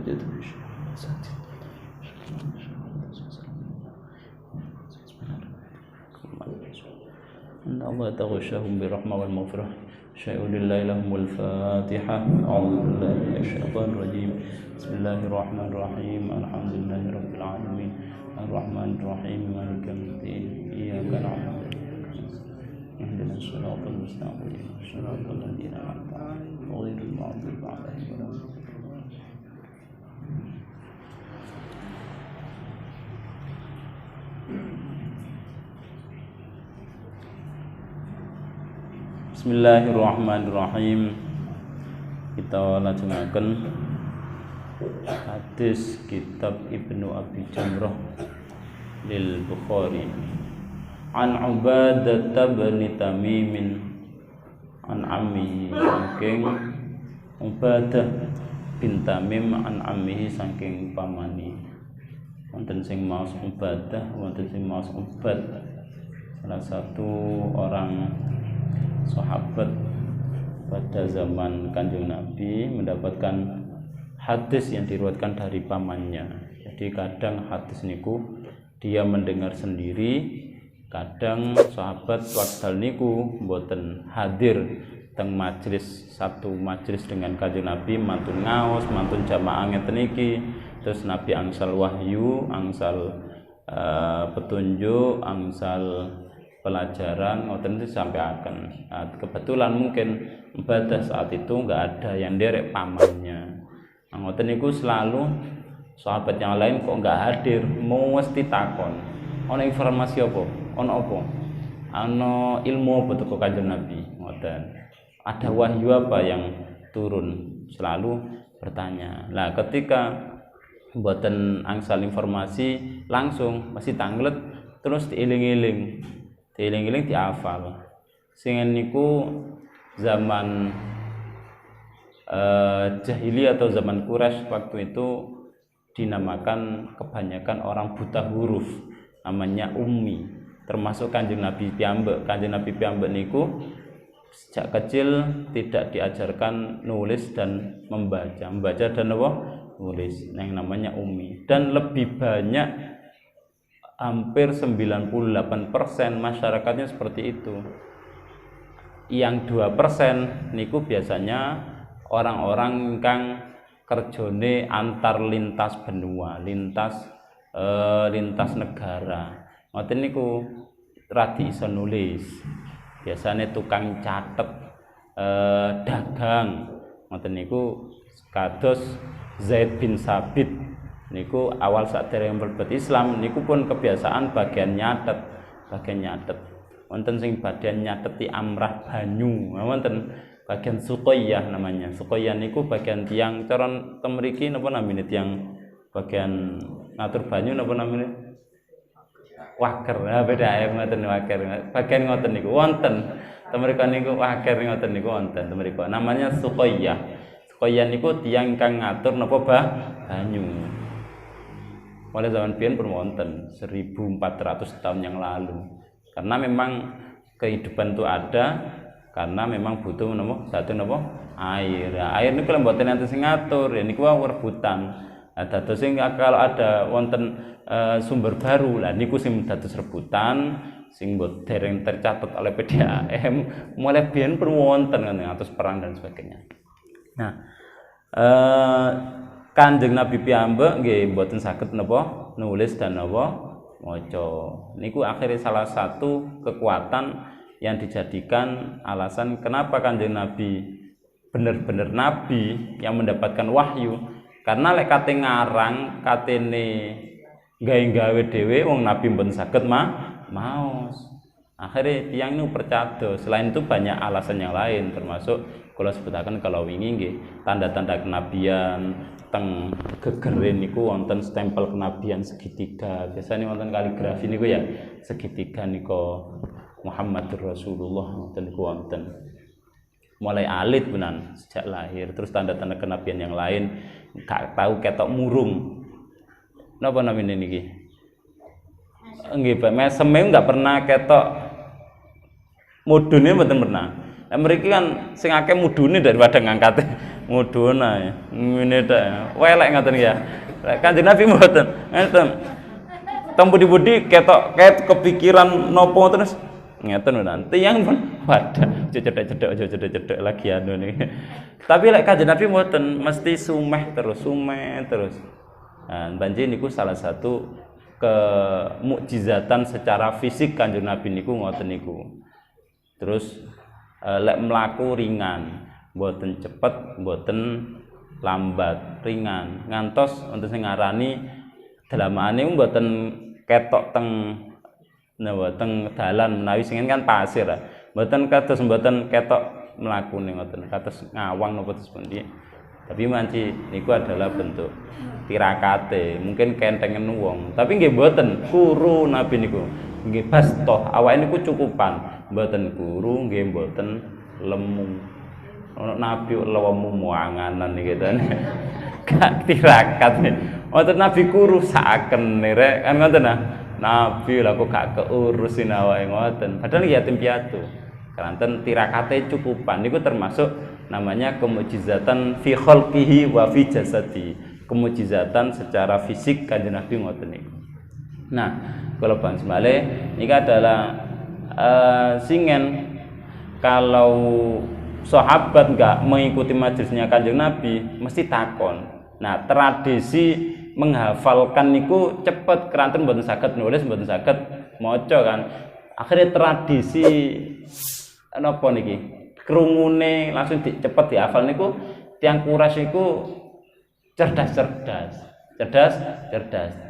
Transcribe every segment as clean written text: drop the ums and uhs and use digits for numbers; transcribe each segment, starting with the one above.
وجد إن الله تغشاهم بالرحمة والمغفرة شيء لله لهم الفاتحة أعوذ بالله من الشيطان الرجيم بسم الله الرحمن الرحيم الحمد لله رب العالمين الرحمن الرحيم مالك يوم الدين إياك نعبد اهدنا الصراط المستقيم صراط الذين أنعمت عليهم غير المغضوب عليهم ولا الضالين. Bismillahirrahmanirrahim. Kita lajengaken hadis kitab Ibnu Abi Jamrah lil Bukhari. An Ubadah bin Tamim an ammihi saking Ubadah bin Tamim an ammihi saking pamani. Wonten sing maos Ubadah, wonten sing maos Ubad. Salah satu orang sahabat pada zaman Kanjeng Nabi mendapatkan hadis yang diriwayatkan dari pamannya. Jadi kadang hadis niku dia mendengar sendiri, kadang sahabat wakdal niku mboten hadir teng majelis, satu majelis dengan Kanjeng Nabi, mantun ngaos, mantun jamaah ngeten iki, terus Nabi angsal wahyu, angsal petunjuk, angsal pelajaran ngoten itu sampai akan. Nah, kebetulan mungkin ibadah saat itu nggak ada yang derek pamannya. Nah, ngoten itu selalu sahabat yang lain kok nggak hadir, mau mesti takon. Ono informasi apa? Ono apa? Ono ilmu apa teko Kanjeng Nabi? Ngoten. Ada wahyu apa yang turun? Selalu bertanya. Lah ketika mboten angsal informasi langsung masih tanglet terus diiling-iling. Dieling-eling diafal. Sing niku zaman jahiliyah atau zaman Quraisy waktu itu dinamakan kebanyakan orang buta huruf, namanya ummi. Termasuk Kanjeng Nabi piyambak. Kanjeng Nabi piyambak niku sejak kecil tidak diajarkan nulis dan membaca dan apa? Nulis. Yang namanya ummi. Dan lebih banyak, hampir 98% masyarakatnya seperti itu. Yang 2% niku biasanya orang-orang kang kerjone antar lintas benua, lintas negara. Ngoten niku radi iso nulis. Biasanya tukang catet, dagang. Ngoten niku kados Zaid bin Sabit niku awal sadereng mlebet Islam niku pun kebiasaan bagian nyatet. Wonten sing bagian nyateti amrah banyu, wonten bagian Suqayyah namanya. Suqayyah niku bagian tiang coron temriki napa namine tiang bagian ngatur banyu napa namine? Waker. Nah, beda ya ngoten waker. Bagian ngoten niku wonten. Temriko niku waker ngoten niku wonten temriko. Namanya Suqayyah. Suqayyah niku tiang kang ngatur napa banyu. Mulai zaman biyen pun wonten 1400 tahun yang lalu. Karena memang kehidupan itu ada karena memang butuh satu air. Air niku lek mboten enten sing ngatur, ya niku rebutan. Nah, dados sing kalau ada wonten sumber baru, lah niku sing dados rebutan sing mbok dereng tercatat oleh PDAM. Mulai biyen pun wonten ngatus perang dan sebagainya. Nah, Kanjeng Nabi piyambak nggih mboten saged napa nulis dan napa maca. Niku akhirnya salah satu kekuatan yang dijadikan alasan kenapa Kanjeng Nabi bener-bener nabi yang mendapatkan wahyu. Karena lek kate ngarang, katene gawe-gawe dhewe wong nabi mboten saged maos. Akhirnya tiang niku percaya. Selain itu banyak alasan yang lain, termasuk kula sebutaken kalau wingi nggih tanda-tanda kenabian teng gegerin niku wonten stempel kenabian segitiga. Biasanya wonten kaligrafi niku ya segitiga niku Muhammadur Rasulullah wonten niku wonten. Mulai alit benan sejak lahir. Terus tanda-tanda kenabian yang lain gak tahu ketok murung. Napa namine niki? Nggih, Pak, meseme enggak pernah ketok mudune mboten pernah. Mriki kan sing akeh mudune daripada ngangkate muduna ngene ta. Welek ngoten ya. Kanjeng Nabi mboten. Ngeten. Teng budi-budi ketok kepikiran nopo terus ngeten nanti yang pun wadah cedek-cedek lagi anu nih. Tapi lek Kanjeng Nabi mboten mesti sumeh terus. Nah, banjir niku salah satu kemukjizatan secara fisik Kanjeng Nabi niku ngoten niku. Terus lek mlaku ringan, mboten cepet, mboten lambat, ringan. Ngantos wonten sing ngarani dalamane mboten ketok teng dalan menawi sing kan pasir. Mboten kados mboten ketok mlakune ngoten. Kados ngawang napa pundi. Tapi manci niku adalah bentuk tirakate, mungkin kentengen wong. Tapi nggih mboten kuru Nabi niku. Nggih bas toh awake niku cukupan. Mboten kuru, nggih mboten lemu. Ono Nabi lemu muanganan niki ten. Gak tirakat. Wonten Nabi kuru saken rek kan ngoten nah. Nabi lha kok gak keurusin awake ngoten. Padahal yatim piatu. Keranten tirakate cukupan niku termasuk namanya kemukjizatan fi khalqihi wa fi jasadi. Kemukjizatan secara fisik Kanjeng Nabi ngoten niku. Nah, kalau Bang Semale ini adalah singen kalau sahabat enggak mengikuti majelisnya Kanjeng Nabi mesti takon. Nah, tradisi menghafalkan niku cepet keranten mboten saged nulis, mboten saged maca kan. Akhirnya tradisi napa niki? Krungune langsung cepet dihafal niku tiyang Quraisy niku cerdas.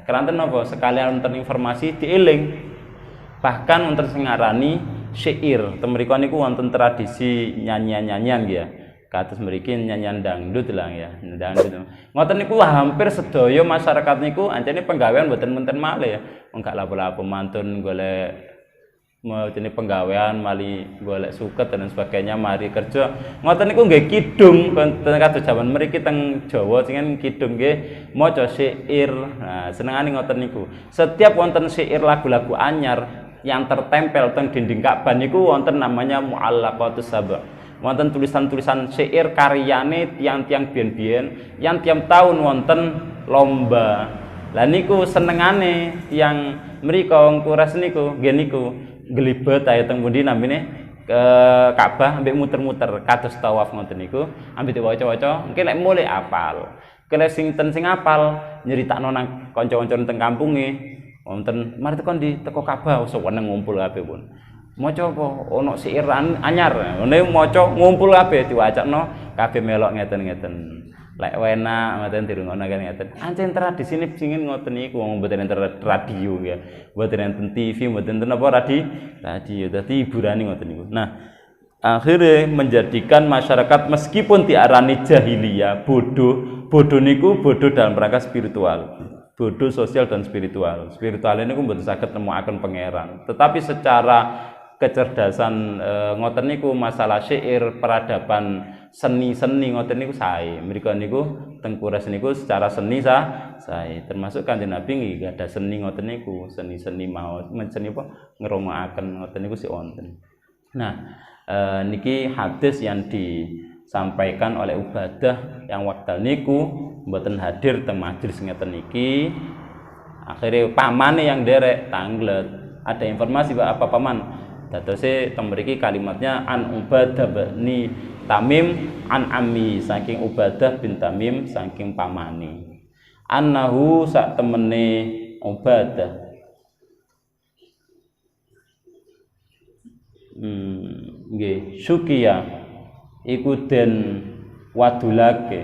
Keranten napa sekalian wonten informasi dieling. Bahkan wonten sing ngarani syair. Temriko niku wonten tradisi nyanyian-nyanyian ya. Kados mriki nyanyian dangdut lah ya. Dangdut. Ngoten niku hampir sedaya masyarakat niku ancene penggawean mboten menten malih ya. Wong gak lapo-lapo mantun golek mau jenis penggawean mali golek suket dan sebagainya mari kerja ngoten niku nggih kidung kados jaman mriki teng Jawa sing kidung nggih maca syair. Nah senengane ngoten niku setiap wonten syair lagu-lagu anyar yang tertempel teng dinding Ka'bah niku wonten namanya mu'allaqatus sab'. Wonten tulisan-tulisan syair karyane tiang-tiang biyen-biyen yang tiap tahun wonten lomba. Lah niku senengane yang mriko wong Quraisy niku nggih niku gelibet ae teng pundi namine ke Ka'bah ambek muter-muter kados tawaf ngoten niku ambek diwaca-waca mungkin lek mulai apal. Kelek sing apal nyeritakno nang kanca-kanca teng kampunge wonten mari tekan di teko Ka'bah seneng ngumpul kabeh pun. Maca apa ono syair anyar. Ngene maca ngumpul kabeh diwacakno kabeh melok ngeten-ngeten. Lek enak ngoten dirungono ngeten. Ancen tradisine singin ngoten niku wong mboten enten radio ya. Mboten enten TV, mboten enten apa radio. Dadi hiburane ngoten niku. Nah, akhirnya menjadikan masyarakat meskipun diarani jahiliyah, bodoh niku bodoh dalam rangka spiritual. Bodoh sosial dan spiritual. Spiritual ini mboten saged nemokaken pangeran. Tetapi secara kecerdasan ngoten niku masalah syair, peradaban seni-seni ngoten niku sae. Mriko niku teng Quraisy niku secara seni sae. Termasuk Kanjeng Nabi nggih ada seni ngoten niku, seni-seni mau seni apa ngrungokaken ngoten niku si wonten. Nah, niki hadis yang disampaikan oleh Ubadah yang wekdal niku mboten hadir teng majelis ngeten niki. Akhirnya pamane yang derek tanglet. Ada informasi apa paman? Dadose teng mriki kalimatnya an Ubadah bin Tamim an ammi saking Ubadah bin Tamim saking pamane. Annahu sak temene Ubadah nggih syukiya iku den wadulake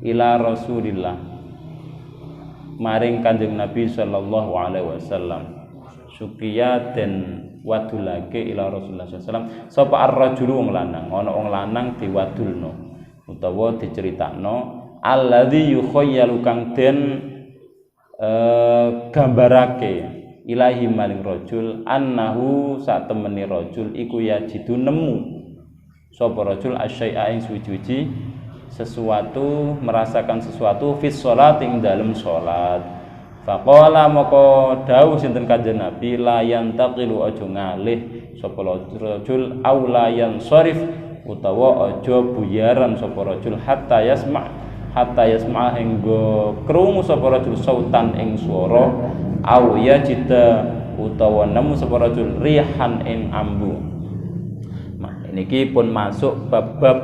ila Rasulillah maring Kanjeng Nabi sallallahu alaihi wasallam. Syukiya den wadulake ila Rasulullah sallallahu sapa ar-rajulu wong lanang ana wong lanang diwadulno utawa diceritakno alladzi yukhayyalu kang den gambarake ilahi maring rajul annahu sak temene rajul iku yajidu nemu sapa rajul asyai'a ing suci-suci sesuatu merasakan sesuatu fis shalat ing dalem salat. Faqala maka dawuh sinten Kanjeng Nabi la yantaqilu aja ngalih sapa rajul aula yang sharif utawa aja buyaran sapa rajul hatta yasma hingga krungu sapa rajul sautan ing swara au yajida utawa nemu sapa rajul rihan ing ambu. Nah niki pun masuk bab-bab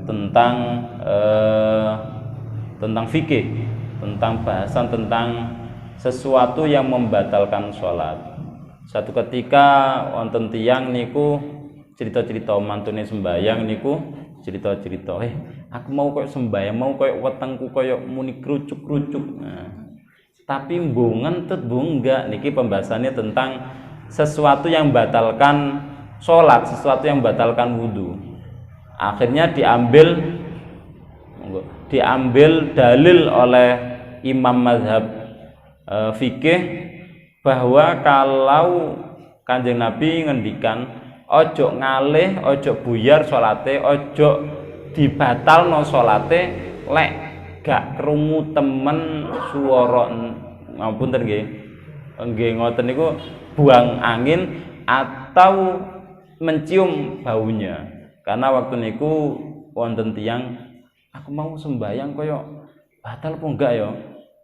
tentang fikih, tentang bahasan tentang sesuatu yang membatalkan sholat. Satu ketika wonten tiyang niku cerita-cerita mantune sembayang niku cerita-cerita aku mau koyo sembayang, mau koyo wetengku koyo muni krucuk-krucuk. Nah, tapi mbungan tet enggak, niki pembahasannya tentang sesuatu yang batalkan sholat, sesuatu yang batalkan wudu. Akhirnya diambil dalil oleh imam mazhab fikih bahwa kalau Kanjeng Nabi ngendikan ojo ngalih, ojo buyar salate, ojo dibatalno salate lek gak krungu temen swara ngapunten nggih ngoten niku buang angin atau mencium baunya. Karena waktu niku wonten tiyang aku mau sembayang koyo batal apa enggak ya?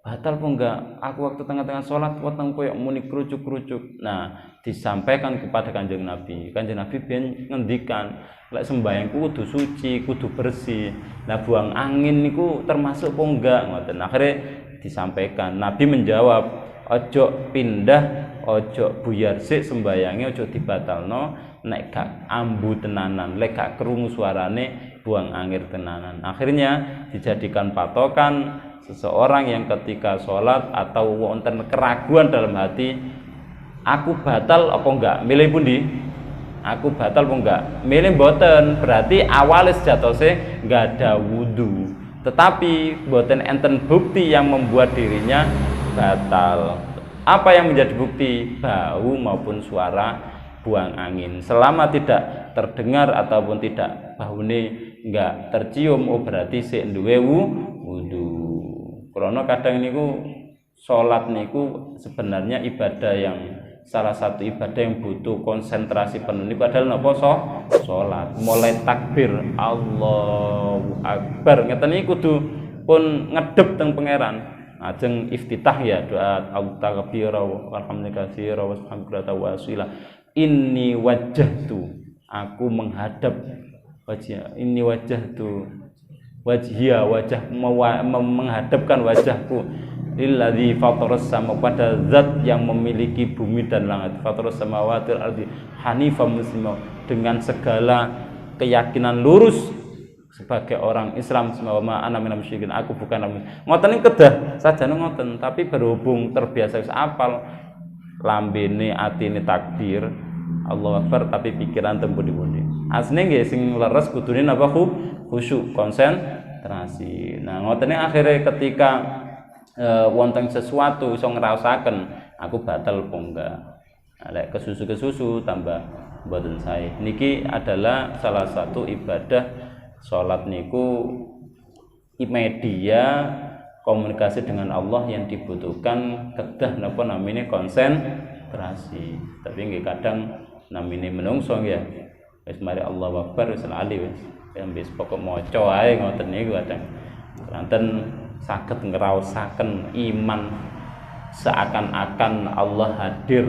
Batal apa enggak? Aku waktu tengah-tengah sholat weteng koyo muni krucuk-krucuk. Nah, disampaikan kepada Kanjeng Nabi. Kanjeng Nabi ben ngendikan, lek sembayangku kudu suci, kudu bersih. Nah, buang angin niku termasuk apa enggak? Ngoten. Akhirnya disampaikan. Nabi menjawab, ojo pindah, ojo buyar sik sembayange, ojo dibatalno nek gak ambu tenanan, lek gak krungu suarane buang angin tenanan. Akhirnya dijadikan patokan seseorang yang ketika sholat atau wonten keraguan dalam hati, aku batal apa enggak, milih pundi? Aku batal apa enggak? Milih mboten, berarti awalnya sejatose enggak ada wudu. Tetapi mboten enten bukti yang membuat dirinya batal. Apa yang menjadi bukti? Bau maupun suara buang angin. Selama tidak terdengar ataupun tidak baune enggak tercium, oh berarti sik duwe wudu. Karena kadang niku sholat niku sebenarnya ibadah yang salah satu ibadah yang butuh konsentrasi penuh niku adalah napa sholat. Mulai takbir Allahu Akbar ngeten niku kudu pun ngedep teng pangeran. Ajeng iftitah ya doa al-takbira walhamdulillah katsira wa subhanallah wa asila. Inni wajjahtu, aku menghadap wajah. Inni wajjahtu wajhiya, wajah menghadapkan wajahku lilladzi fataras sama, pada zat yang memiliki bumi dan langit. Fataras samawati wal ardi hanifan musliman, dengan segala keyakinan lurus sebagai orang Islam. Semua ana minal musyrikin, aku bukan ngoten kedah sajane ngoten, tapi berhubung terbiasa apal lambene atine takbir Allahu Akbar, tapi pikiran tempundi-pundi. Asline nggih sing leres kudune napa khusyuk, konsentrasi. Nah, ngotene akhirnya ketika wonten sesuatu iso ngrasakaken aku batal apa enggak. Nah, lek kesusu tambah mboten sae. Niki adalah salah satu ibadah salat niku media komunikasi dengan Allah yang dibutuhkan kedah napa namine konsentrasi. Tapi nggih kadang namine menungso ya. Wis mari Allahu Akbar wis lali wis. Wis pokok maca ae ngoten niku kadang. Kanten saged ngraosaken iman seakan-akan Allah hadir.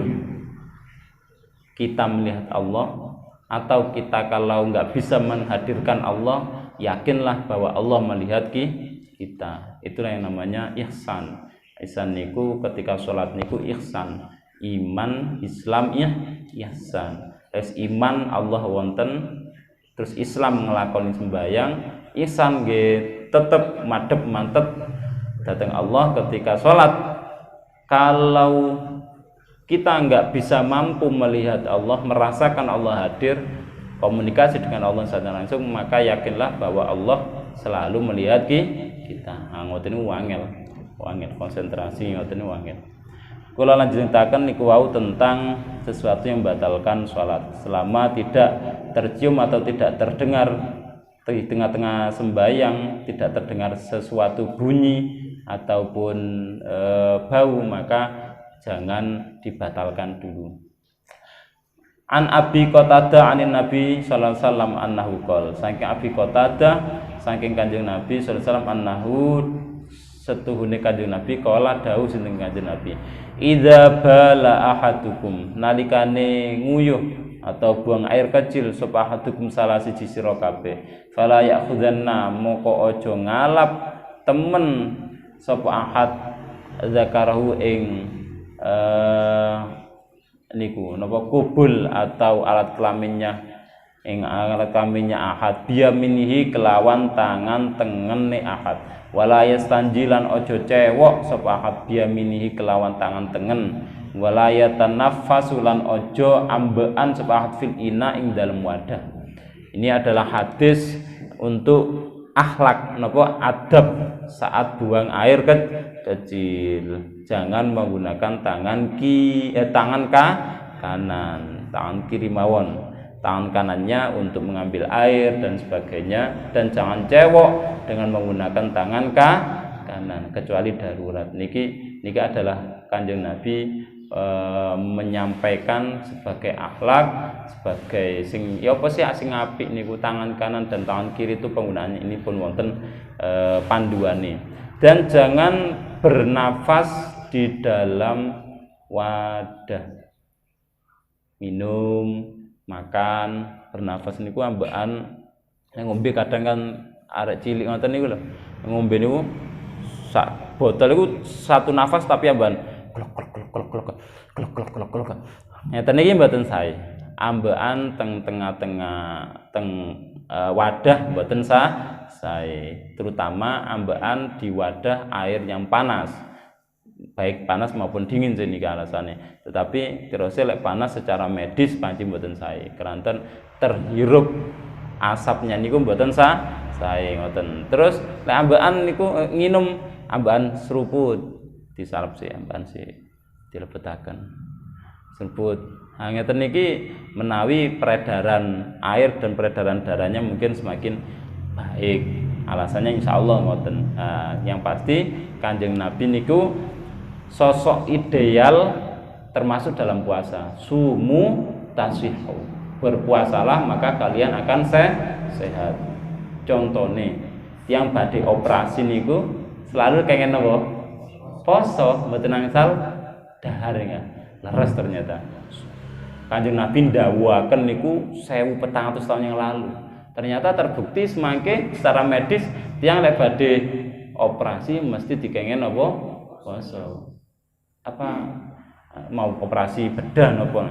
Kita melihat Allah, atau kita kalau nggak bisa menghadirkan Allah, yakinlah bahwa Allah melihat kita. Itulah yang namanya ihsan. Ihsan niku ketika sholat niku ihsan. Iman, Islam ihsan. Terus iman Allah wonten, terus Islam ngelakoni sembahyang, ihsan nggih tetep madhep mantep datang Allah ketika sholat. Kalau kita nggak bisa mampu melihat Allah, merasakan Allah hadir, komunikasi dengan Allah secara langsung, maka yakinlah bahwa Allah selalu melihat kita. Ngoten niku wangel konsentrasi ngoten niku wangel. Kula lanjutaken niku wau tentang sesuatu yang membatalkan sholat selama tidak tercium atau tidak terdengar di tengah-tengah sembahyang, tidak terdengar sesuatu bunyi ataupun bau, maka jangan dibatalkan dulu. An Abi Qatadah anin Nabi sallallahu alaihi wasallam annahu qol. Saking Abi Qatadah saking Kanjeng Nabi sallallahu alaihi wasallam annahu setuhune Kanjeng Nabi qala dawuh sinten Kanjeng Nabi. Idza bala ahadukum nalikane nguyuh atau buang air kecil sapa ahadukum salah siji sira kabeh. Fala ya'khudhanna moko aja ngalap temen sapa ahad zakarahu ing niku napa kubul atau alat kelaminnya ing alat kelaminnya ahad biyaminihi kelawan tangan tengene ahad wala yastanjilan ojo cewok sapa ahad biyaminihi kelawan tangan tengen wala yatanaffasulan ojo ambekan sapa ahad fil ina ing dalem wadah. Ini adalah hadis untuk akhlak napa adab saat buang air kecil. Jangan menggunakan tangan kanan, tangan kiri mawon. Tangan kanannya untuk mengambil air dan sebagainya, dan jangan cewok dengan menggunakan tangan kanan kecuali darurat. Niki adalah Kanjeng Nabi menyampaikan sebagai akhlak, sebagai sing ya apa sih sing apik niku tangan kanan dan tangan kiri itu penggunaannya ini pun wonten panduane. Dan jangan bernafas di dalam wadah. Minum, makan, bernafas niku ambekan ngombe kadang kan arek cilik ngoten niku lho. Ngombe niku sak botol iku satu nafas tapi ambekan klok. Ngeten iki mboten sae. Ambekan teng tengah-tengah wadah mboten sae. Terutama ambekan di wadah air yang panas. Baik panas maupun dingin jenenge alasane. Tetapi teruse lek panas secara medis pancen mboten sae. Keranten terhirup asapnya niku mboten sae ngoten. Terus lek ambekan niku nginum ambekan seruput disalep sih ambekan sih dilebetaken. Seruput. Ha ngeten niki menawi peredaran air dan peredaran darahnya mungkin semakin baik. Alasannya insyaallah ngoten. Yang pasti Kanjeng Nabi niku sosok ideal termasuk dalam puasa. Sumu tasihhu. Berpuasalah maka kalian akan sehat. Contohnya yang badhe operasi niku selalu kengen apa? Poso, mboten angsal dahar ya. Leres ternyata. Kanjeng Nabi ndawuhaken niku 1400 tahun yang lalu. Ternyata terbukti semangke secara medis tiang lek badhe operasi mesti dikengen apa? Poso. Apa mau operasi bedah apa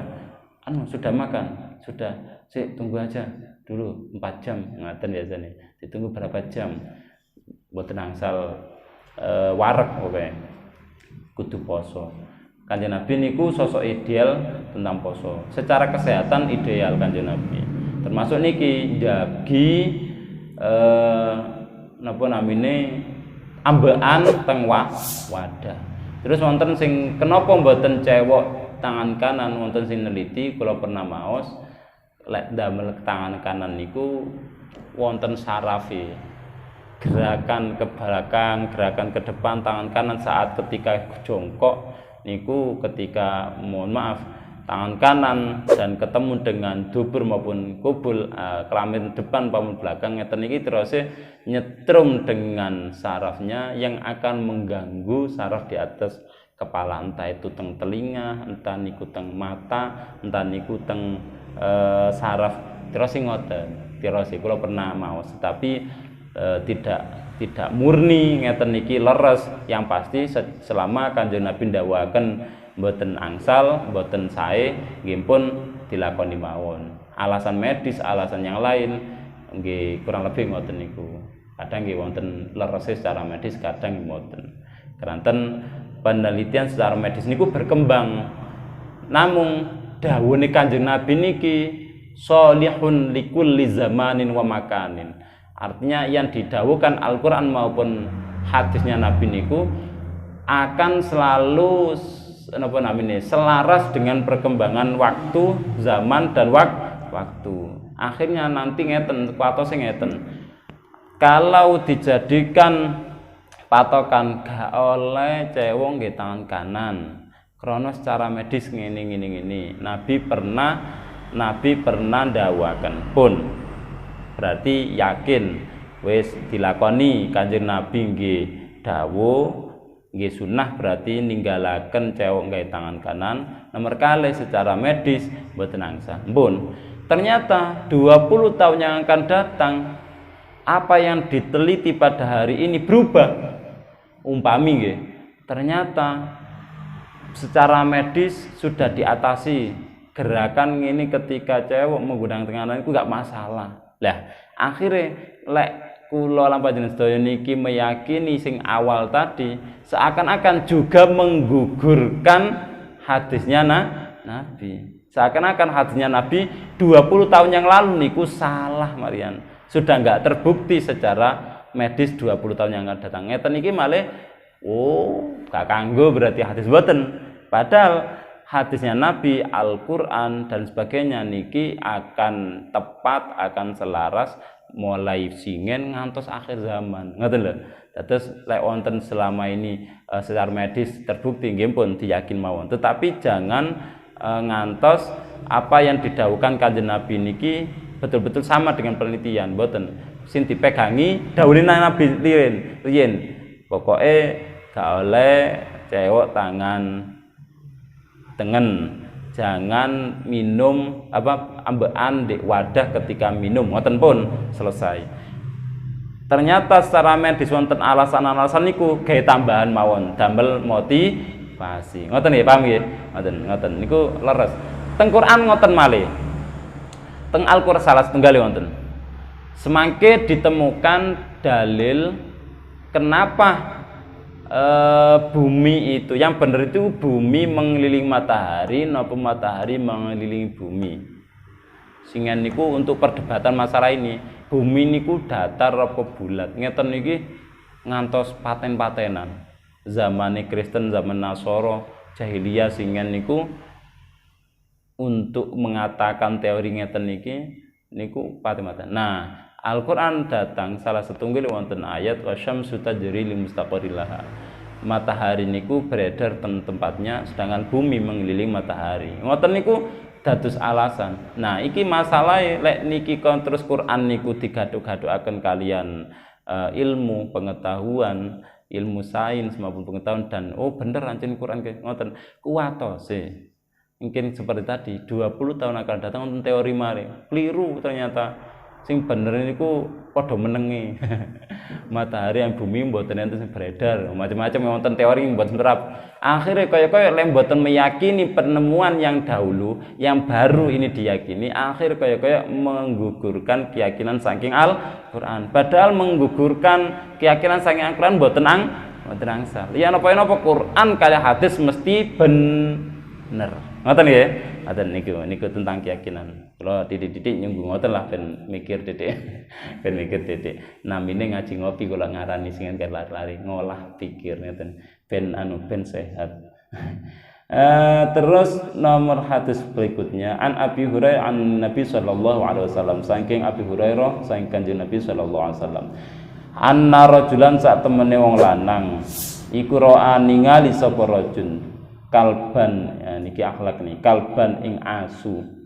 sudah makan sudah tunggu aja dulu 4 jam ngaten biasanya ditunggu berapa jam mboten angsal wareg pokoke kudu poso. Kanjeng Nabi niku sosok ideal tentang poso secara kesehatan ideal Kanjeng Nabi termasuk niki njagi napa namine ambekan teng wadah. Terus wonten sing kenapa mboten cewek tangan kanan wonten sing neliti kula pernah maos lek damel tangan kanan niku wonten sarafe. Gerakan ke belakang, gerakan ke depan tangan kanan saat ketika jongkok niku ketika mohon maaf tangan kanan dan ketemu dengan dubur maupun kubul kelamin depan maupun belakang ngeten iki terus nyetrum dengan sarafnya yang akan mengganggu saraf di atas kepala, entah itu teng telinga, entah niku teng mata, entah niku teng saraf terus ngoten. Terus kula pernah maos tapi tidak murni ngeten niki leres. Yang pasti selama Kanjeng Nabi ndawuhaken mboten angsal, mboten sae nggih pun dilakoni mawon. Alasan medis, alasan yang lain nggih kurang lebih ngoten niku. Kadang nggih wonten lerese secara medis, kadang mboten. Keranten penelitian secara medis niku berkembang. Namung dawuhe Kanjeng Nabi niki sholihun likulli zamanin wa makanin. Artinya yang didhawuhkan Al-Qur'an maupun hadisnya Nabi niku akan selalu selaras dengan perkembangan waktu, zaman dan waktu. Akhirnya nanti ngeten, patose ngeten. Kalau dijadikan patokan gak oleh cewek nggih tangan kanan. Krono secara medis ngene. Nabi pernah Nabi pernah ndawaken pun berarti yakin wis dilakoni Kanjeng Nabi nggih dawuh nggih sunnah berarti ninggalaken cewek nggawe tangan kanan. Nomor kali secara medis mboten angsal. Pun ternyata 20 tahun yang akan datang apa yang diteliti pada hari ini berubah. Umpami nggih, ternyata secara medis sudah diatasi gerakan ini ketika cewek menggunakan tangan kanan itu enggak masalah. Lah, akhirnya lek kula lan panjenengan sedaya niki meyakini sing awal tadi seakan-akan juga menggugurkan hadisnya Nabi. Seakan-akan hadisnya Nabi 20 tahun yang lalu niku salah Marian. Sudah enggak terbukti secara medis 20 tahun yang akan datang. Ngeten iki malih gak kanggo berarti hadis boten. Padahal hadisnya Nabi, Al-Qur'an dan sebagainya niki akan tepat, akan selaras mulai singen ngantos akhir zaman. Ngoten lho. Terus lek wonten selama ini secara medis terbukti nggih pun diyakin mawon. Tetapi jangan ngantos apa yang didhawuhkan Kanjeng Nabi niki betul-betul sama dengan penelitian, boten. Sing dipegangi dawuhe Nabi riyen. Pokoke gak oleh cewek tangan tengen, jangan minum ambekan di wadah ketika minum, ngoten pun selesai. Ternyata secara medis wonten alasan-alasan niku gawe tambahan mawon, damel motivasi. Ngoten nggih, paham nggih? Ngoten niku leres. Teng Quran ngoten malih. Teng Al-Qur'an salah setunggal wonten. Semangke ditemukan dalil kenapa bumi itu yang benar itu bumi mengelilingi matahari napa matahari mengelilingi bumi. Sehingga niku untuk perdebatan masalah ini, bumi niku datar apa bulat. Ngeten niki ngantos paten-patenan. Zamane Kristen, zaman Nasoro, jahiliyah sehingga niku untuk mengatakan teori ngeten niki niku paten-paten. Nah, Al-Qur'an datang salah setunggal wonten ayat wasyamsu tajri li mustaqarril laha. Matahari niku beredar tempatnya sedangkan bumi mengelilingi matahari. Ngoten niku dados alasan. Nah, iki masalah lek niki kon terus Quran niku digaduk-gadukaken kalian ilmu pengetahuan, ilmu sains maupun pengetahuan dan bener ancen Quran ngoten kuwatose. Mungkin seperti tadi 20 tahun akan datang wonten teori mari. Keliru ternyata. Sing bener niku padha menengi. Matahari yang bumi mboten enten sing beredar, macam-macam wonten teori mboten terap. Akhirnya kaya-kaya lek mboten meyakini penemuan yang dahulu, yang baru ini diyakini, akhir kaya-kaya menggugurkan keyakinan saking Al-Qur'an. Padahal menggugurkan keyakinan saking Al-Qur'an mboten angsal. Ya napa-napa Qur'an kaya hadis mesti bener. Ngoten nggih? Ngoten niku tentang keyakinan. Kalau titik-titik nyunggu ngoten lah ben mikir titik. Ben mikir titik. Namine ngaji ngopi kula ngarani sing lari-lari ngolah pikir ngoten. Ben sehat. Terus nomor hadis berikutnya an Abi Hurairah an Nabi sallallahu alaihi wasallam saking Abi Hurairah saking Kanjeng Nabi sallallahu alaihi wasallam. Anna rajulan sak temene wong lanang iku ro'a ningali sapa rajul kalban niki akhlak nih kalban ing asu.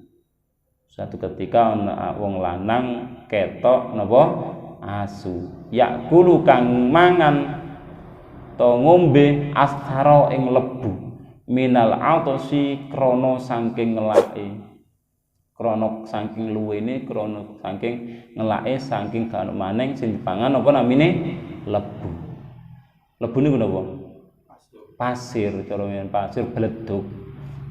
Satu ketika wong lanang ketok napa asu yakulu kang mangan to ngombe astara ing lebu minal autosi krana saking ngelake krana saking luwene krana saking ngelake saking gak maneng sing dipangan apa namine lebu niku napa pasir cara men pasir bledug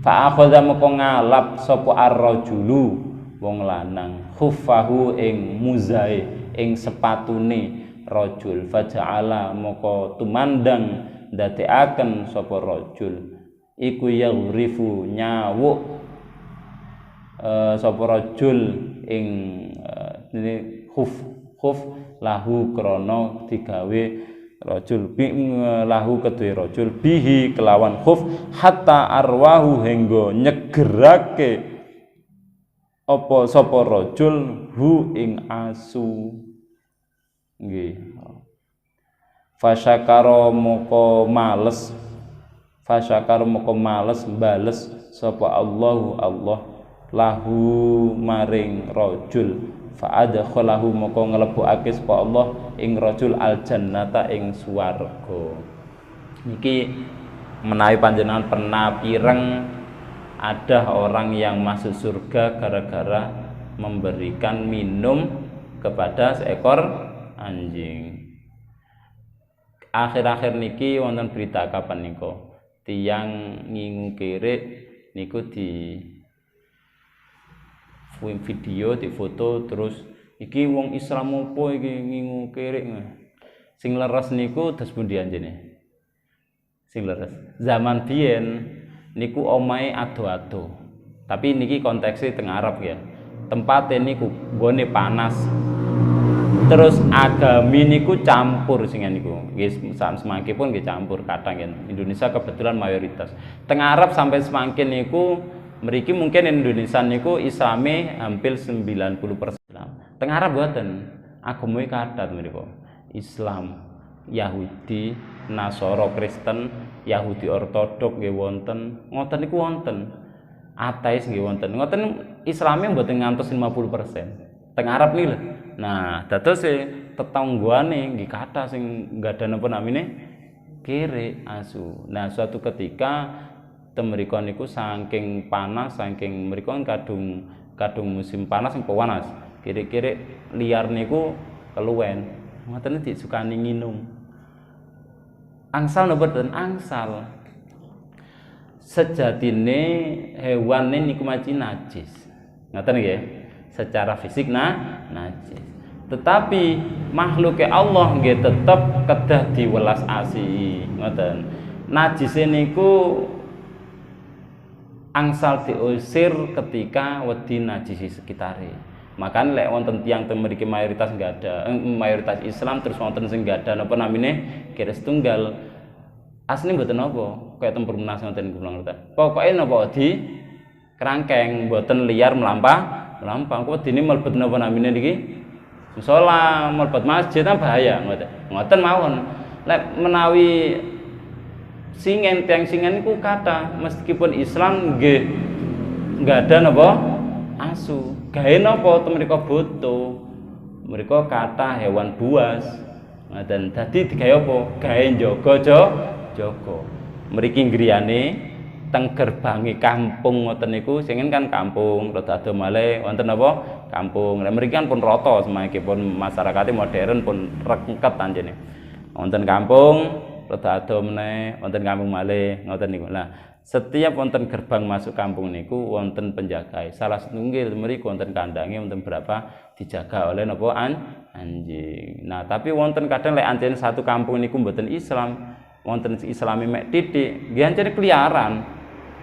fa akhadha moko ngalap sapa ar-rajulu wong lanang khuffahu ing muzae ing sepatune rajul faja'ala moko tumandang ndadekaken sapa rajul iku yaghrifu nyawuk sapa rajul ing khuf lahu krana digawe rajul lahu kedue rajul bihi kelawan khuf hatta arwahu hingga nyegerake apa sapa rajul hu ing asu nggih fasyakara moko males bales sapa Allah lahu maring rajul fa adkhalahu moko nglebokake sapa Allah ing rajul al jannata ing swarga. Niki menawi panjenengan pernah pireng ada orang yang masuk surga gara-gara memberikan minum kepada seekor anjing. Akhir-akhir niki wonten berita kapan niku tiyang ngingu kirik niku di video, di foto, terus iki wong Islam opo iki ngingu kirik. Sing leres niku dos pundi anjene? Sing leres. Zaman biyen niku omahe ado-ado. Tapi niki konteksnya teng Arab ya. Tempate niku nggone panas. Terus agami niku campur sing niku. Nggih semangke pun nggih campur kadang ya. Indonesia kebetulan mayoritas. Teng Arab sampai semangke niku mriki mungkin Indonesia niku Islame hampir 90% Islam. Teng Arab mboten. Agama kathah mriku. Islam, Yahudi, Nasara Kristen, Yahudi Ortodok nggih wonten, ngoten niku wonten. Ateis nggih wonten. Ngoten Islame mboten ngantos 50%. Teng Arab niki lho. Nah, dados tetangguane nggih kathah sing nggada napa namine kere asu. Nah, suatu ketika temriko niku saking panas, saking mriku kadung musim panas sing panas. Kira-kira liar niku keluwen. Ngoten disukani nginum. Angsal napa boten angsal. Sejatine hewan niku maci najis. Ngoten nggih. Secara fisik najis. Tetapi makhluknya Allah nggih tetep kedah diwelas asih. Ngoten. Najise niku angsal diusir ketika wedi najisi sekitare. Makan lek wonten tiyang mriki mayoritas enggak ada mayoritas Islam terus wonten sing enggak ada napa namine kira setunggal asline mboten napa kaya tempur menas ngoten niku ngoten. Pokoke napa di kerangkeng mboten liar melampah kok dene mlebet napa namine niki musala mlebet masjid bahaya ngoten. Ngoten mawon. Lek menawi singen tiang singen niku kathah meskipun Islam nggih enggak ada napa asu. Gawe napa temrika boto. Mereka kata hewan buas. Dan dadi digawe apa? Gawe jaga. Mriki griyane teng gerbange kampung ngoten niku singen kan kampung rada ado malih wonten apa? Kampung. Lah mriki kan pun rata semangke pun masyarakate modern pun rengket anjene. Wonten kampung rada ado meneh, wonten kampung malih ngoten niku. Lah setiap wonten gerbang masuk kampung niku wonten penjaga. Salah setunggal mriku wonten kandange wonten berapa dijaga oleh napa anjing. Nah, tapi wonten kadang lek anjing satu kampung niku mboten Islam, wonten Islami mek titik, nggih anjing keliaran.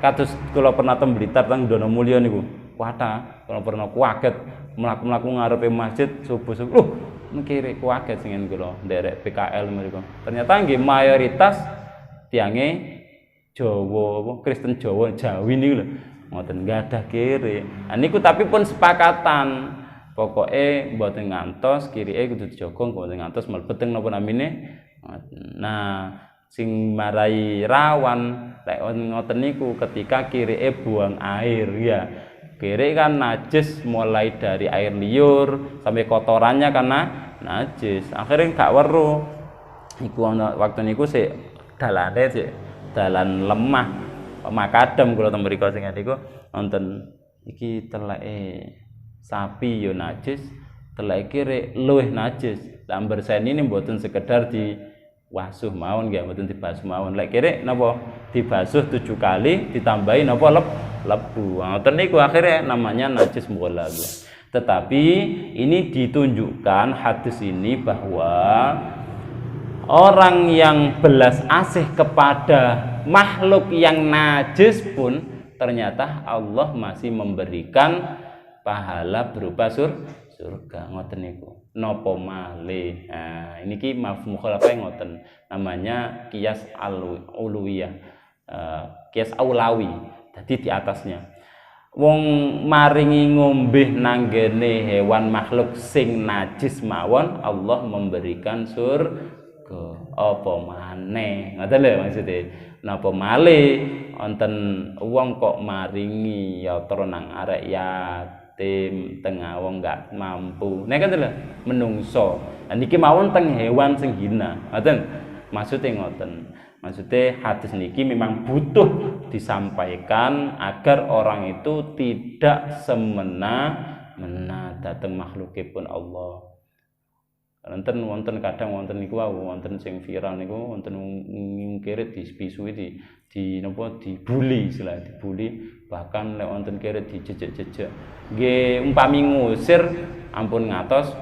Kados kula pernah teng Blitar teng Donomulyo niku. Kuwata, kula pernah kuwaget mlaku-mlaku ngarepe masjid subuh-subuh. Mengkiri kuwaget singen kula nderek PKL mriku. Ternyata nggih mayoritas tiange Jawa apa Kristen Jawa Jawi niku lho ngoten gadah kiri. Nah niku tapi pun sepakatan pokoke mboten ngantos kirike kudu dijaga mboten ngantos mlebet teng napa namine. Nah sing marai rawan lek ngoten niku ketika kirike buang air ya. Kiri kan najis mulai dari air liur sampai kotorannya karena najis. Akhirnya gak weruh. Iku waktu niku sik dalane sik dalan lemah makadam kula teng mriku sing niku wonten iki teleke sapi yo najis teleke kiri luwih najis lah berseni ini mboten sekedar diwasuh mawon nggih mboten dibasuh mawon lek kiri napa dibasuh 7 kali ditambahi napa lebu ngoten niku akhirnya namanya najis mughalladh. Tetapi ini ditunjukkan hadis ini bahwa orang yang belas asih kepada makhluk yang najis pun ternyata Allah masih memberikan pahala berupa surga ngoten niku. Napa malih. Nah, ini ki mafhum mukhalafah ngoten. Namanya qiyas al-uluwiyah. Qiyas aulawi. Dadi di atasnya. Wong maringi ngombe nanggene hewan makhluk sing najis mawon Allah memberikan surga. surga. Apa maneh? Ngoten lho maksude. Napa malih wonten wong kok maringi yatra nang arek yatim, tengah wong gak mampu. Nek ngoten lho, menungso. Lah niki mawon teng hewan sing hina. Ngoten. Maksude ngoten. Maksude hadis niki memang butuh disampaikan agar orang itu tidak semena-mena dhateng makhlukipun Allah. Wonten kadang wonten niku wonten sing viral niku wonten kere dispisui di napa dibuli istilah dibuli, bahkan lek wonten kere dijejek-jejek nggih umpami ngusir ampun ngatos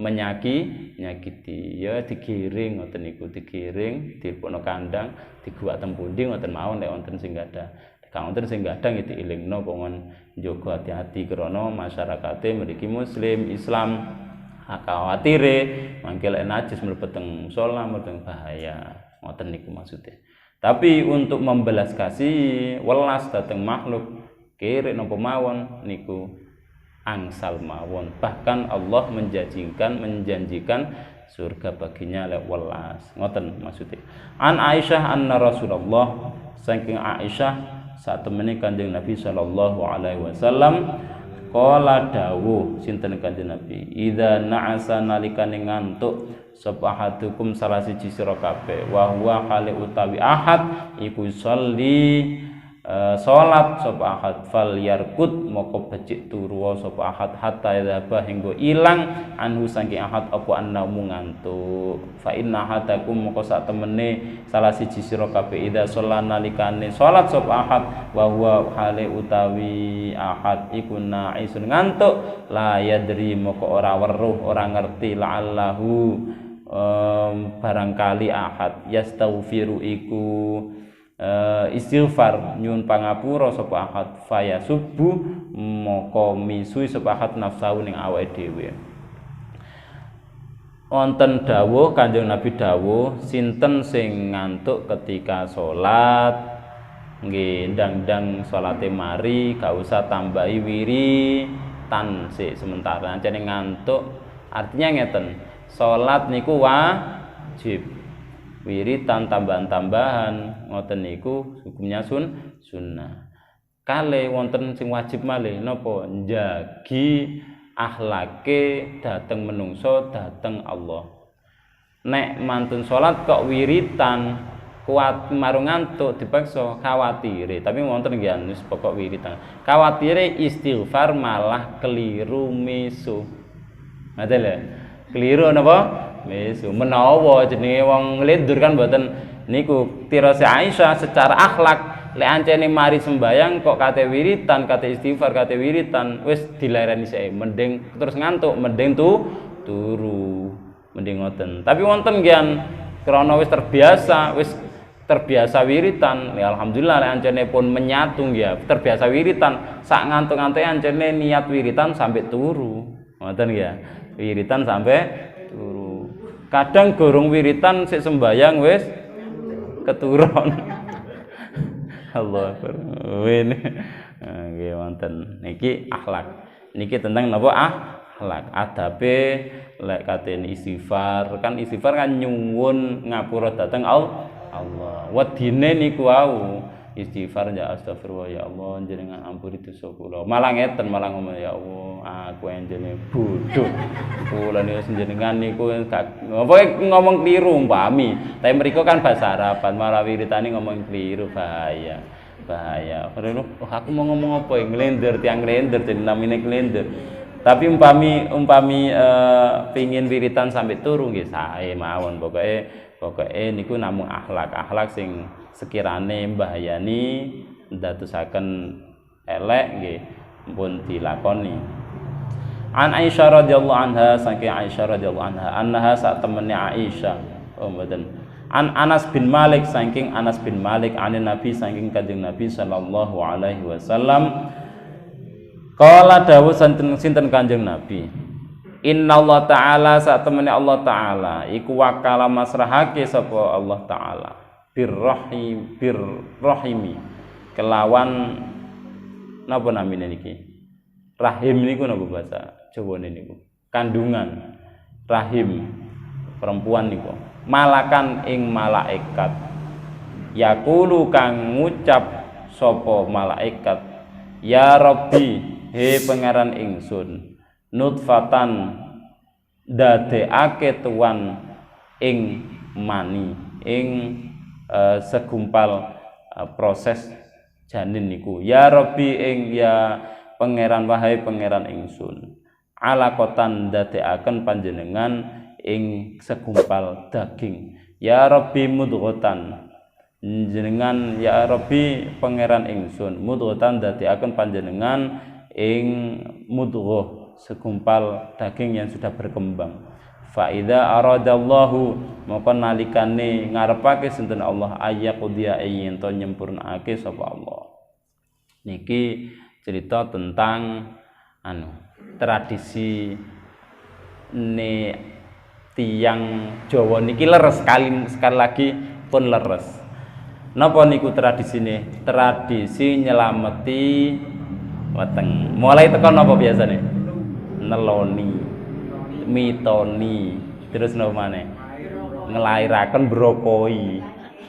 nyakiti ya digiring ngoten niku digiring dipono kandang diguwak teng pundi ngoten mawon lek wonten sing gadah kang wonten sing gadah nggih dielingno pongon njaga hati-hati krana masyarakate mriki muslim Islam khawatire mangke lek najis mlebet teng musala mboten bahaya ngoten niku maksudnya. Tapi untuk membelas kasih welas dhateng makhluk kere napa mawon niku angsal mawon. Bahkan Allah menjanjikan surga baginya lek welas. Ngoten maksudnya. An Aisyah anna Rasulullah saking Aisyah saat temene Kanjeng Nabi sallallahu alaihi wasallam qala dawuh sinten Kanjeng Nabi idza na'asa nalikane ngantuk sapa ahadukum salah siji sira kabeh wa huwa hale utawi ahad iku sholli salat sapa ahad fal yarkut moko becik turu sapa ahad hatta yadhaba hingga ilang anhu saking ahad apa annamu ngantuk fa inna hadakum moko sak temene salah siji sira kabeh idza sholana nalikane salat sapa ahad wa huwa hale utawi ahad iku na'isun ngantuk la yadri moko ora weruh ora ngerti la'allahu barangkali ahad yastaghfiru iku istighfar nyuwun pangapura sapa ahad faya subuh moko misui sapa ahad nafsu ning awake dhewe. Wonten dawuh Kanjeng Nabi dawuh sinten sing ngantuk ketika salat nggih ndang-ndang salate mari gak usah tambahi wiritan sik sementara ancene ngantuk artinya ngeten salat niku wajib wiritan tambahan-tambahan ngoten niku hukumnya sunnah. Kale wonten sing wajib malih napa njagi akhlake dhateng menungso dhateng Allah. Nek mantun salat kok wiritan kuat marung ngantuk dipaksa khawatire tapi wonten nggih anus pokok wiritan. Khawatire istighfar malah keliru mesu. Ngoten lho. Keliru napa? Mesu menawa jenenge wong nglendur kan mboten niku tirase Aisyah secara akhlak lek ancene mari sembayang kok kate wiritan kate istighfar kate wiritan wis dilereni sik mending terus ngantuk mending turu mending ngoten tapi wonten nggih krana wis terbiasa wiritan ya alhamdulillah lek ancene pun menyatu nggih terbiasa wiritan sak ngantuk-ngantuk ancene niat wiritan sampai turu ngoten nggih wiritan sampai turu kadang gorong wiritan sik sembayang wis keturun Allah akbar wene nggih wonten niki akhlak niki tentang napa akhlak adabe lek katen istighfar kan nyuwun ngapura dhateng Allah wedine niku wau istighfar ya astagfirullah ya Allah jenengan ampuni dosa kula malah ngeten malah ngomong ya Allah aku enjene bodho kula niku jenengan niku gak ngomong kliru umpami tapi mriku kan bahasa Araban malah wiritane ngomong kliru bahaya aku mau ngomong apa nglender tiang nglender jeneng namine nglender tapi umpami pengin wiritan sampai turu nggih sae mawon pokoke niku namung akhlak sing sekirane mbahayani ndadosaken elek nggih pun dilakoni. An Aisyah radhiyallahu anha saking Aisyah radhiyallahu anha annaha sak temene Aisyah mboten an Anas bin Malik saking Anas bin Malik anin Nabi saking Kanjeng Nabi sallallahu alaihi wasallam qala dawuh sinten Kanjeng Nabi Innallaha ta'ala sak temene Allah taala iku wakala masrahake sapa Allah taala birrahimi kelawan napa namine niki rahim niku napa bahasa Jawane niku kandungan rahim perempuan niku malakan ing malaikat. Yaqulu kang ngucap sapa malaikat, ya Rabbi, he pangeran ingsun, nutfatan dadekake tuan ing mani, ing segumpal proses janin niku. Ya Rabbi ing ya pangeran, wahai pangeran ingsun, alaqatan dadekaken panjenengan ing segumpal daging. Ya Rabbi mudghatan, jenengan ya Rabbi pangeran ingsun, mudghatan dadekaken panjenengan ing mudghah, segumpal daging yang sudah berkembang. Fa idza aradallahu, maka nalikane ngarepake sinten Allah, ayaqdiya yen to nyempurnakake sapa Allah. Niki cerita tentang tradisi tiang Jawa niki leres, sekali lagi pun leres. Napa niku tradisine? Tradisi nyelameti weteng. Mulai tekan napa biasane? Neloni, mitoni, terus napa maneh? Ngelairaken brokoi.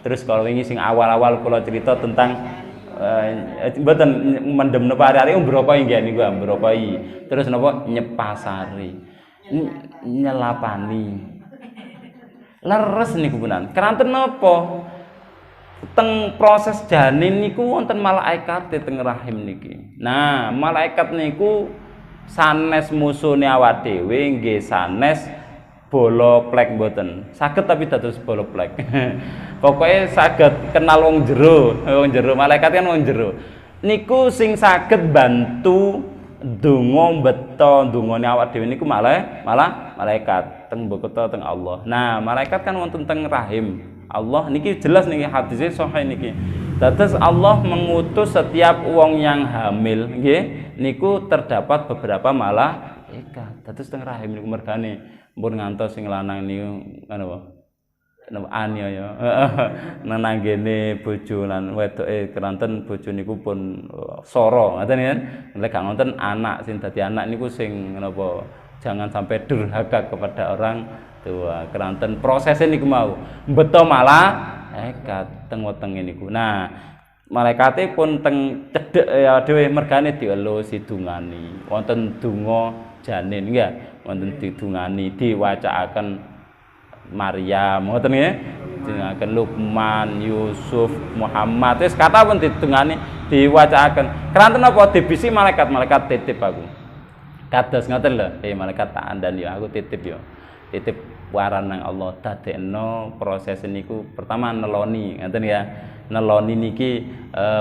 Terus kalau ini sing awal-awal kula cerita tentang mboten mendem napa ari-ari brokoi nggih niku brokoi. Terus napa nyepasari. Nyelapani. Leres niku punan. Keranten napa? Teng proses janin niku wonten malaikat teng rahim niki. Nah, malaikat niku sanes musune awak dhewe nggih sanes bola plek mboten. Saged tapi dados bola plek. Pokoke saged kenal wong jero. Wong jero malaikat kan wong jero. Niku sing saged bantu donga beto dungane awak dhewe niku malah malaikat teng bokota teng Allah. Nah, malaikat kan wonten teng rahim Allah niki jelas niki hadisnya sahih niki. Dados Allah mengutus setiap wong yang hamil nggih niku terdapat beberapa malaikat. Dados teng rahim niku mergane pun ngantos sing lanang niku napa aniaya nenanggene bojo lan wedoke keranten bojo niku pun soro ngoten kan. Nek gak ngoten anak sing dadi anak niku sing napa jangan sampai durhaka kepada orang tua. Keranten prosesnya niku mau beto malaikat teng wetenge niku. Nah, malaikate pun teng cedhek ya dhewe mergane dielusi dungani. Wonten donga janin nggih, wonten didungani diwacaaken Maryam ngoten nggih. Dingaken Luqman, Yusuf, Muhammad. Wis kata pun didungani diwacaaken. Keranten apa dibisi malaikat titip aku. Kados ngoten lho, malaikat tak andani aku titip yo. Titip waran nang Allah dadekno proses niku pertama neloni ngoten ya. Neloni niki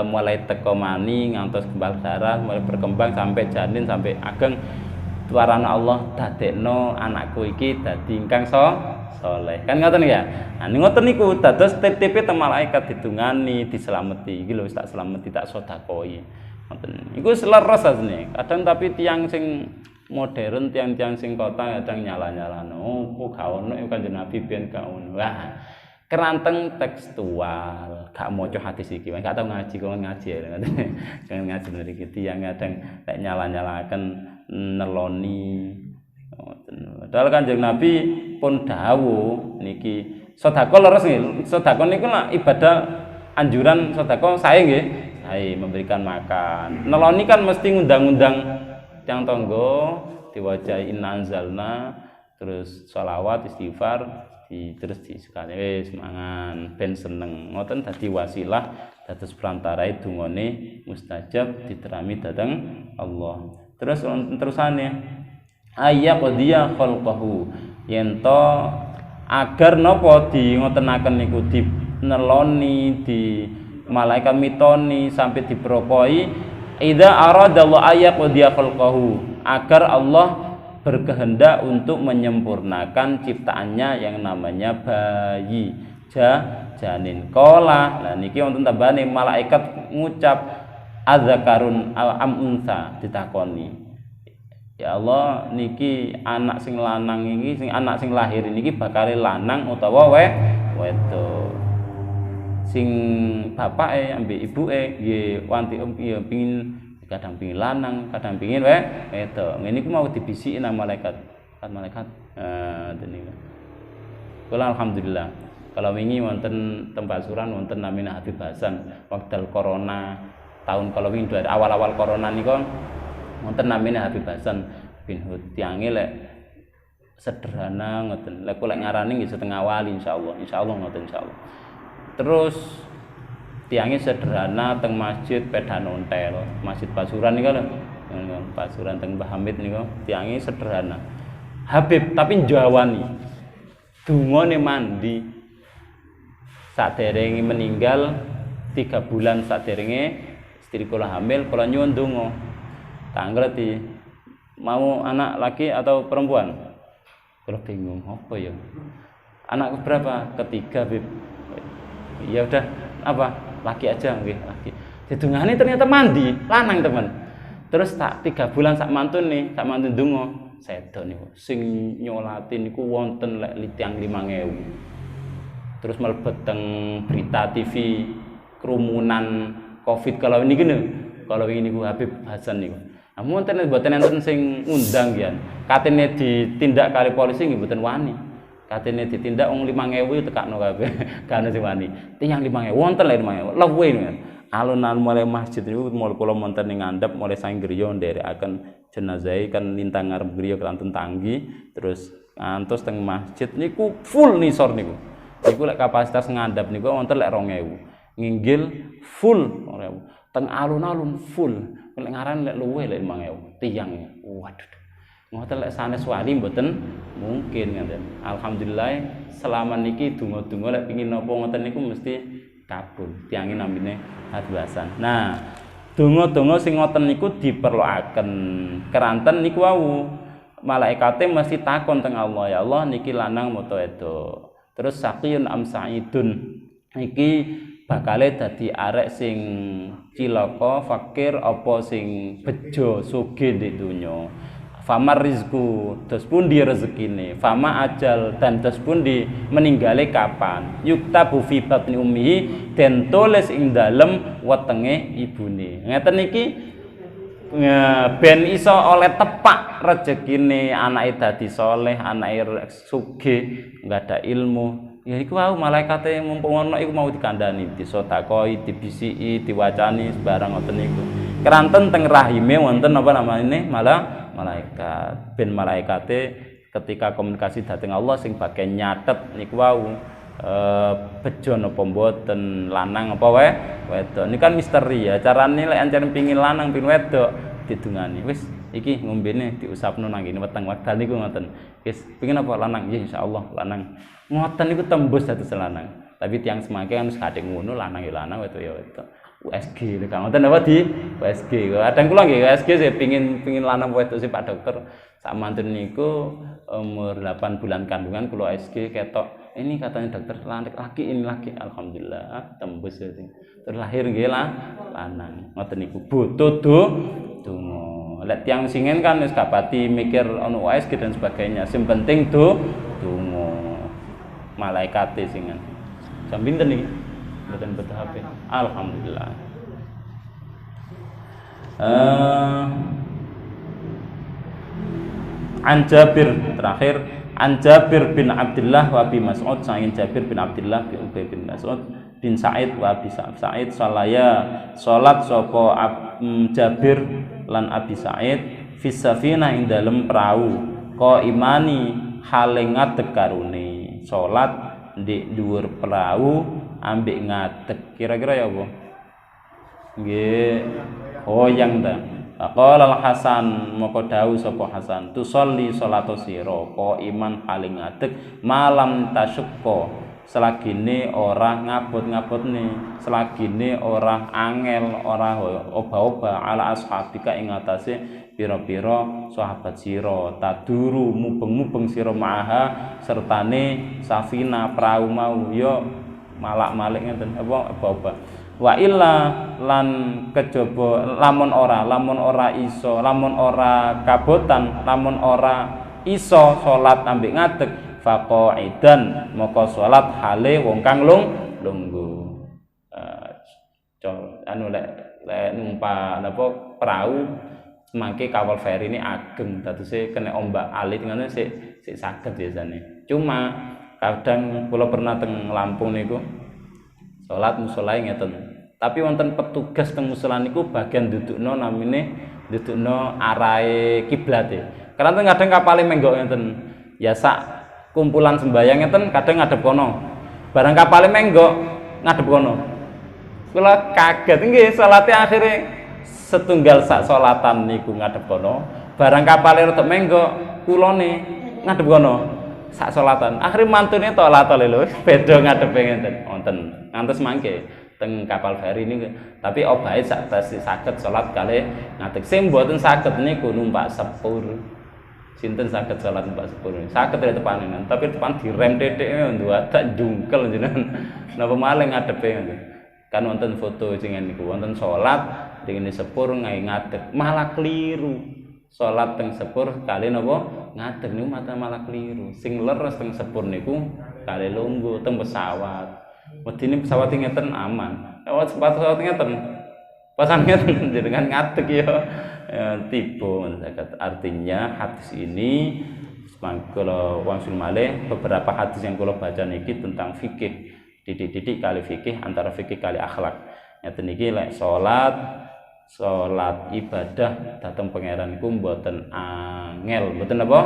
mulai teko mani ngantos kembang darah mulai berkembang sampai janin sampai ageng waran Allah dadekno anakku iki dadi ingkang saleh. Kan ngoten ya. Nah ngoten niku dados titipe teng malaikat ditungani diselameti. Iki lho tak selameti tak sedekoi. Ngoten. Iku leres asline. Kadang tapi tiang sing modern tiang-tiang sing kota kadang nyala-nyalano. Oh, gak ono Kanjeng Nabi ben gak ono. Wah, keranteng tekstual, gak maca hadis iki, gak tau ngaji kok ngaji ya. Kan ngaji mriki tiang kadang nek nyala-nyalaken neloni. Padahal Kanjeng Nabi pun dawuh niki sedekah leres nggih. Sedekah niku ibadah anjuran sedekah sae nggih. Sae memberikan makan. Neloni kan mesti ngundang-undang yang tonggo diwajahi inna anzalna terus sholawat istighfar terus disukani wis mangan ben seneng ngoten dadi wasilah dados perantarae dungane mustajab diterami dhateng Allah. Terus terusane ayyaqdiya khalqahu yen to agar napa di ngotenaken niku di neloni di malaikat mitoni sampai diperokoi idza aradallahu ayyaqdiya khalqahu agar Allah berkehendak untuk menyempurnakan ciptaannya yang namanya bayi janin qala. Nah niki wonten tambahane malaikat ngucap azzakarun am unsa ditakoni. Ya Allah niki anak sing lanang iki sing anak sing lahir niki bakal lanang utawa wedok. Sing bapake ambek ibuke nggih wanti ya pengin kadang pengin lanang, kadang pengin wedok. Ngene iku mau dibisiki nang malaikat. Malaikat niku. Kula alhamdulillah. Kalau wingi wonten Pasuruan wonten namina Habib Hasan wekdal corona tahun kalau wingi awal-awal corona niku wonten namina Habib Hasan bin Hud tiange lek sederhana ngoten. Lek kula ngarani nggih setengah wali insyaallah ngoten insyaallah. Terus tiange sederhana teng masjid Pedan Ontel, Masjid Pasuruan niku lho. Pasuruan teng Mbah Hamid niku tiange sederhana. Habib tapi njawani. Dungane mandi saderenge meninggal 3 bulan saderenge istri kula hamil kula nyuwun donga. Tak ngerti mau anak laki atau perempuan. Kula bingung apa ya. Anak berapa? Ketiga, Bib. Ya udah apa? Laki aja nggih, laki. Didungane ternyata mandi, lanang teman. Terus tak 3 bulan sak mantun donga. Sedo niku sing nyolati niku wonten lek tiyang 5.000. Terus mlebet teng berita TV kerumunan Covid kalau ini gini niku Habib Hasan niku. Amun mboten enten sing ngundang nggih. Katene ditindak kali polisi nggih mboten wani. Katene ditindak wong 5.000 tekakno kabeh. Kan sing wani. Tiyang 5.000 wonten lek 5.000. Luwih niku. Alun-alun mulai masjid niku mulai kula monten ning ngandhap mulai sang griya nderekaken jenazah kan lintang ngarep griya kelantun tanggi terus ngantos teng masjid niku full nisor niku. Niku lek kapasitas ngandhap niku wonten lek 2.000. Nginggil full 2.000. Teng alun-alun full. Lek ngaran lek luwih lek 5.000 tiyang. Waduh. Ngoten lek sanes wali mboten mungkin ngoten. Alhamdulillah selama niki donga-donga lek pengin napa ngoten niku mesti kabul. Tiange namine Habib Hasan. Nah, donga-donga sing ngoten niku diperluaken. Keranten niku wau malaikate mesti takon teng Allah, ya Allah niki lanang moto edo. Terus saqiyun am sa'idun. Iki bakale dadi arek sing cilaka, fakir apa sing bejo sugih di donya. Fama rizku, terus pundi rezekine, fama ajal dan terus pundi meninggale kapan. Yuktabu fi batni ummihi den tulis ing dalem wetenge ibune. Ngeten iki ben iso oleh tepak rezekine anake dadi saleh, anake sugih, nggak ada ilmu. Ya iku wau malaikate mumpung ana iku mau dikandani, disotakoi, dibisiki, diwacani sembarang ngoten niku. Keranten teng rahime wonten apa namane malaikat. Ben malaikate ketika komunikasi dhateng Allah sing bagian nyatet niku wau bejo napa mboten, lanang apa wae wedok. Ini kan misteri ya. Carane lek ancen pengin lanang pengin wedok didungani. Wis iki ngombene diusapno nang ngene weteng wekdal niku ngoten. Wis pengin apa lanang? Ya insyaallah lanang. Ngoten niku tembus dados lanang. Tapi tiang semangke kan wis kadek ngono lanang ya lanang wedok ya wedok. USG lho Kang. Ngoten apa di USG. Kadang kula nggih USG saya pengin lanang wedok sih Pak Dokter. Sak mantun niku umur 8 bulan kandungan kula USG ketok. Ini katanya dokter laki ini laki. Alhamdulillah tembus ya. Terlahir nggih lanang. Ngoten niku butuh donga. Lek tiyang singen kan wis gak pati mikir ono USG dan sebagainya. Sing penting donga. Malaikate singen. Jam pinten niki? Mboten betul HP. Alhamdulillah. An Jabir terakhir An Jabir bin Abdullah wa Abi Mas'ud saking Jabir bin Abdullah bin Ubay bin Mas'ud bin Sa'id wa Abi Sa'id salat sapa Jabir lan Abi Sa'id fis safinah ing dalem prau ka imani hale ngadeg karune salat ndek dhuwur prau ambek ngadeg kira-kira ya apa nggih hoyang ta. Qala Al-Hasan moko dawuh sapa Hasan tusolli salatu sira ka iman paling ngadeg malam tasyukka selagine ora ngabot-ngabotne selagine ora angel ora oba-oba ala ashabika ing atase pira-pira sahabat sira taduru mubeng-mubeng sira maaha sertane safina prau mau ya malak-malik ngeten apa oba-oba wa illa lan kejaba lamun ora iso lamun ora kabotan lamun ora iso salat ambek ngadeg faqaidan moko salat hale wong kang lungguh anu lek numpak napa prau semangke kawal feri ini ageng dadose kena ombak alit ngono sik saged biasane cuma kadang kula pernah teng Lampung niku salat musala ngeten. Tapi wonten petugas teng musala niku bagian dudukno namine dudukno arahe kiblate. Kadang kadang kapale menggok ngeten. Ya sak kumpulan sembayang ngeten kadang ngadep kono. Barang kapale menggok ngadep kono. Kula kaget nggih salate akhire setunggal sak salatan niku ngadep kono. Barang kapale rada menggok kulone ngadep kono. Sak salatan. Akhire mantune tolat-tole lho beda ngadepe ngenten. Wonten ngantos mangke teng kapal feri niku. Tapi obahe sak saged salat kalih ngadeg. Sing mboten saged niku numpak sepur. Sinten saged salat numpak sepur. Saged ya tepanen, tapi tepan direm titik nduwadak jungkel jenengan. Napa malih ngadepe ngoten. Kan wonten foto jenengan niku wonten salat dengan sepur ngadeg malah keliru. Salat teng sepur kali napa ngadeg niku malah keliru. Sing leres teng sepur niku kali lungguh teng pesawat. Wedine pesawat ngeten aman. Pesawat ngeten. Pasan ngeten jenengan ngadeg ya. Tiba artinya hadis ini kalau wangsul malih beberapa hadis yang kalau baca niki tentang fikih didik kali fikih antara fikih kali akhlak ngeten iki lek salat ibadah dateng pangeran iku mboten angel mboten apa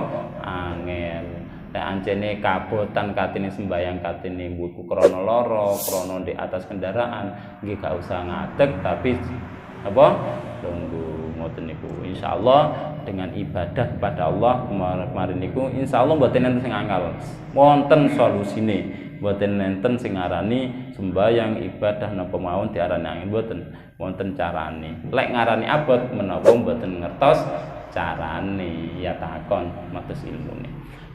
angel lek ancene kabotan katene sembayang katene buku krana lara krana di atas kendaraan nggih gak usah ngadeg tapi apa tunggu ngoten niku insyaallah dengan ibadah kepada Allah kemarin niku insyaallah mboten enten sing angel wonten solusine mboten enten sing ngarani sembayang ibadah napa mawon diarani angel mboten wonten carane lek ngarani abot menapa mboten ngertos carane ya takon matus ilmune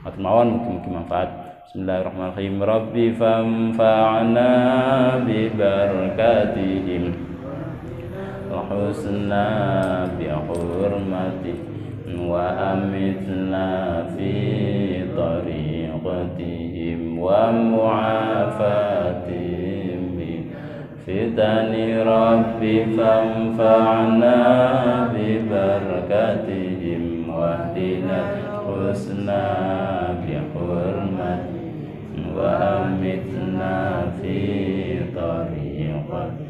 ngoten mawon mugi-mugi manfaat. Bismillahirrahmanirrahim. Rabbi famfa'na bi barakatihim husna bi hurmati wa amitna fi tariqatihim wa mu'afatihim fitani rabbi famfa'na bi barakatihim wahdina husna bi hurmati wa amitna fi tariqatihim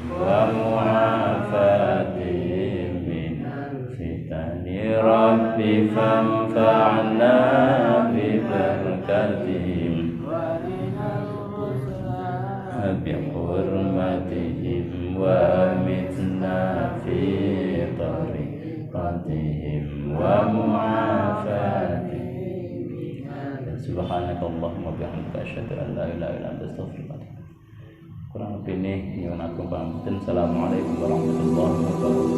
wa mu'afatihim min fitani rabbi famfa'na bi barakatihim bi hurmatihim wa amitna fi tariqatihim wa mu'afatihim. Subhanakallahumma bihamdika asyhadu an la ilaha illa anta astaghfiruka wa atubu ilaik. Kurang lebih ini nyuwun agung pamiten. Assalamualaikum warahmatullahi wabarakatuh.